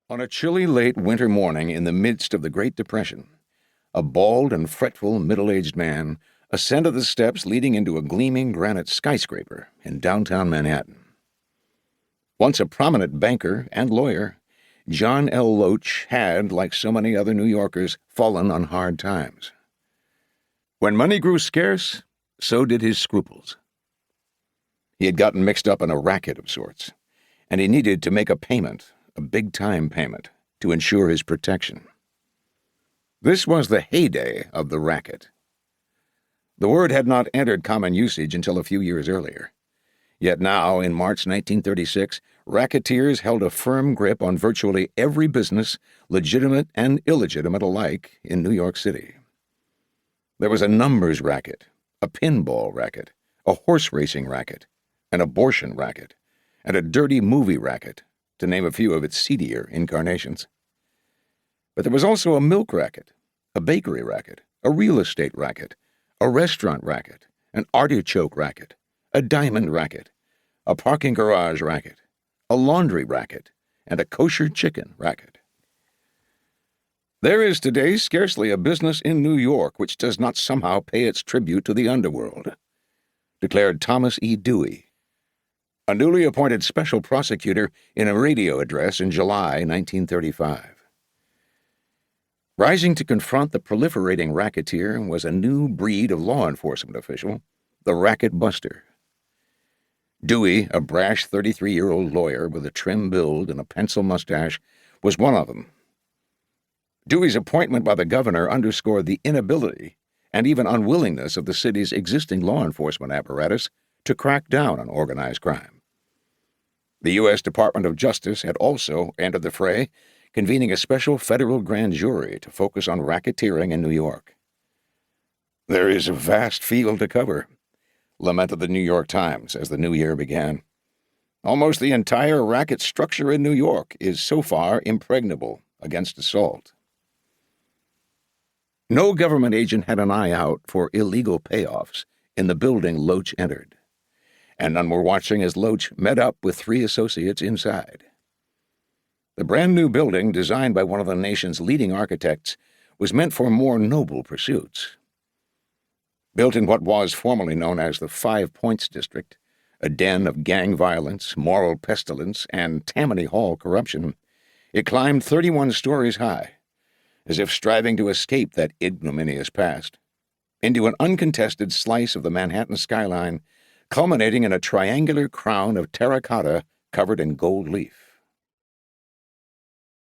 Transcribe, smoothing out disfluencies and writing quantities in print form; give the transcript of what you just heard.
On a chilly late winter morning in the midst of the Great Depression, a bald and fretful middle-aged man ascended the steps leading into a gleaming granite skyscraper in downtown Manhattan. Once a prominent banker and lawyer, John L. Loach had, like so many other New Yorkers, fallen on hard times. When money grew scarce, so did his scruples. He had gotten mixed up in a racket of sorts, and he needed to make a payment, a big-time payment, to ensure his protection. This was the heyday of the racket. The word had not entered common usage until a few years earlier. Yet now, in March 1936, racketeers held a firm grip on virtually every business, legitimate and illegitimate alike, in New York City. There was a numbers racket, a pinball racket, a horse racing racket, an abortion racket, and a dirty movie racket, to name a few of its seedier incarnations. But there was also a milk racket, a bakery racket, a real estate racket, a restaurant racket, an artichoke racket, a diamond racket, a parking garage racket, a laundry racket, and a kosher chicken racket. There is today scarcely a business in New York which does not somehow pay its tribute to the underworld, declared Thomas E. Dewey, a newly appointed special prosecutor in a radio address in July 1935. Rising to confront the proliferating racketeer was a new breed of law enforcement official, the racket buster. Dewey, a brash 33-year-old lawyer with a trim build and a pencil mustache, was one of them. Dewey's appointment by the governor underscored the inability and even unwillingness of the city's existing law enforcement apparatus to crack down on organized crime. The U.S. Department of Justice had also entered the fray, convening a special federal grand jury to focus on racketeering in New York. "There is a vast field to cover," lamented the New York Times as the new year began. "Almost the entire racket structure in New York is so far impregnable against assault." No government agent had an eye out for illegal payoffs in the building Loach entered, and none were watching as Loach met up with 3 associates inside. The brand-new building, designed by one of the nation's leading architects, was meant for more noble pursuits. Built in what was formerly known as the 5 Points District, a den of gang violence, moral pestilence, and Tammany Hall corruption, it climbed 31 stories high, as if striving to escape that ignominious past, into an uncontested slice of the Manhattan skyline, culminating in a triangular crown of terracotta covered in gold leaf.